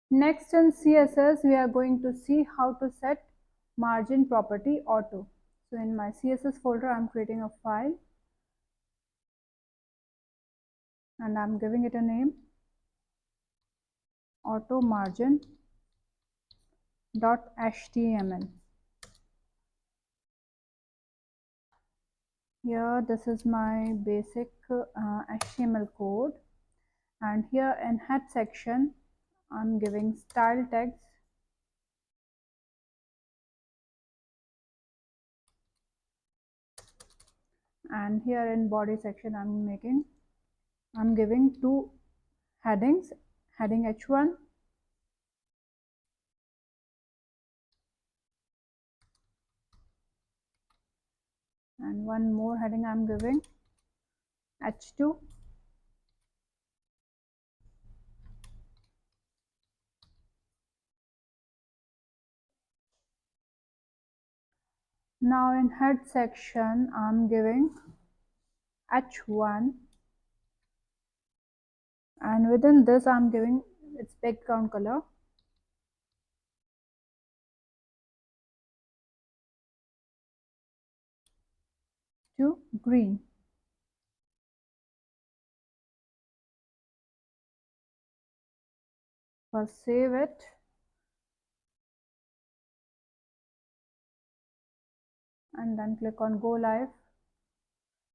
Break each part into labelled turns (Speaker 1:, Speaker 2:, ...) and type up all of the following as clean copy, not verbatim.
Speaker 1: Next in CSS, we are going to see how to set margin property auto. So in my CSS folder, I'm creating a file and I'm giving it a name, auto margin.html. Here, this is my basic HTML code, and here in head section, I'm giving style tags, and here in body section, I'm giving two headings, heading H1 and one more heading I'm giving H2. Now in head section, I'm giving H1, and within this I'm giving its background color to green. First save it, and then click on go live.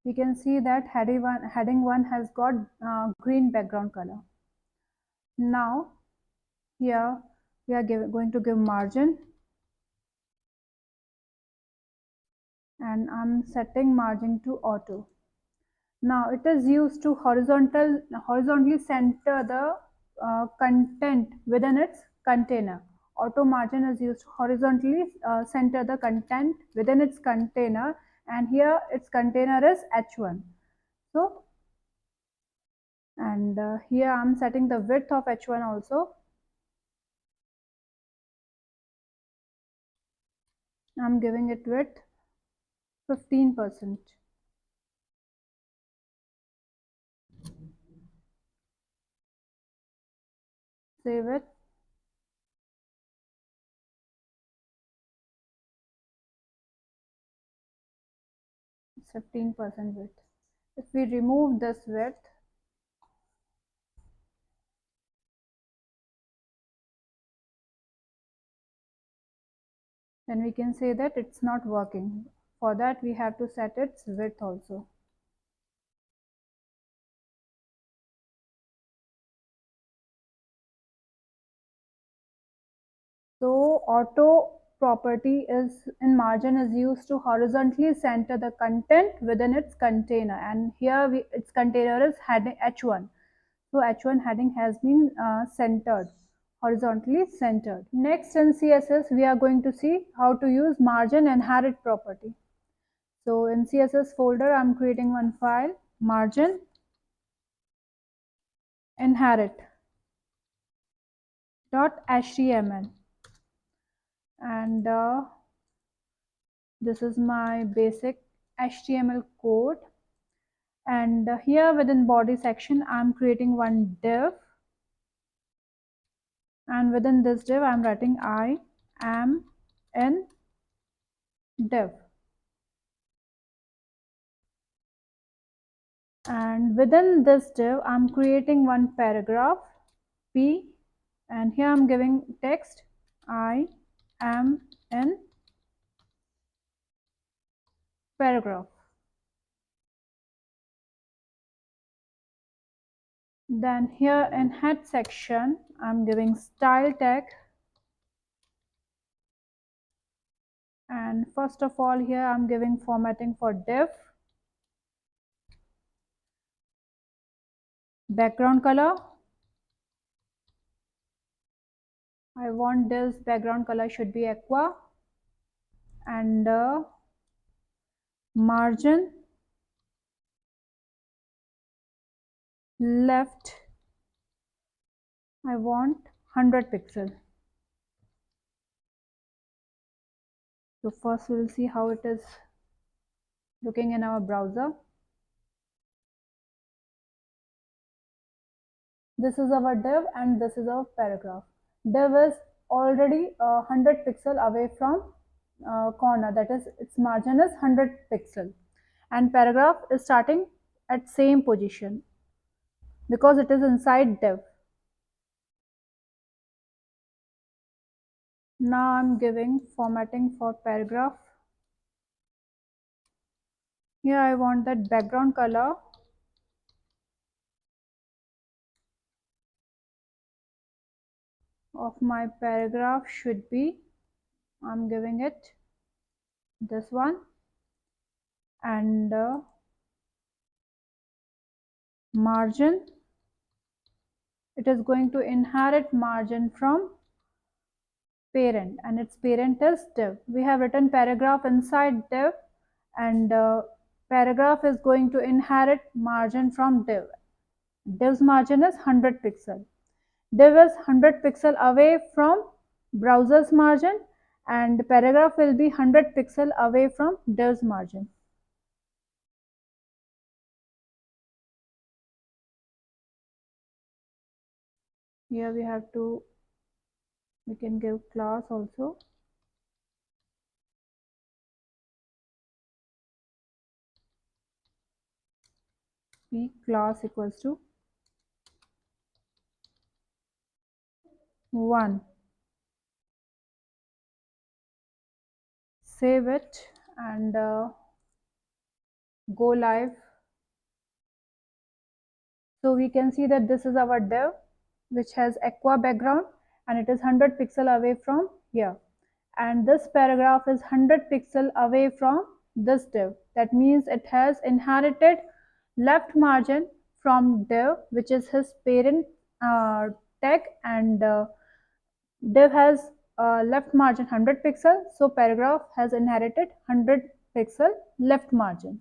Speaker 1: We can see that heading 1 has got green background color. Now here we are going to give margin, and I'm setting margin to auto. Now it is used to horizontally center the content within its container. Auto margin is used to horizontally center the content within its container, and here its container is H1. So, and here I'm setting the width of H1 also. I'm giving it width 15%. Save it. It's 15% width. If we remove this width, then we can say that it's not working. For that, we have to set its width also. So auto property is in margin is used to horizontally center the content within its container, and here its container is heading H1. So H1 heading has been centered, horizontally centered. Next in CSS, we are going to see how to use margin inherit property. So in CSS folder, I'm creating one file, margin inherit.html, and this is my basic HTML code, and here within body section I'm creating one div, and within this div I'm writing I am in div, and within this div I'm creating one paragraph P, and here I'm giving text I am in paragraph. Then here in head section I'm giving style tag, and first of all here I'm giving formatting for div, background color, I want this background color should be aqua, and margin left I want 100 pixel. So first we'll see how it is looking in our browser. This is our div and this is our paragraph. div is already 100 pixel away from corner, that is its margin is 100 pixel, and paragraph is starting at same position because it is inside div. Now I'm giving formatting for paragraph. Here I want that background color of my paragraph should be, I'm giving it this one, and margin, it is going to inherit margin from parent, and its parent is div. We have written paragraph inside div, and paragraph is going to inherit margin from div. Div's margin is 100 pixel. Div is 100 pixel away from browser's margin, and paragraph will be 100 pixel away from div's margin. Here we have to, we can give class also. P class equals to 1. Save it and go live. So we can see that this is our div which has aqua background, and it is 100 pixel away from here, and this paragraph is 100 pixel away from this div. That means it has inherited left margin from div, which is his parent tag, and div has left margin 100 pixel, so paragraph has inherited 100 pixel left margin.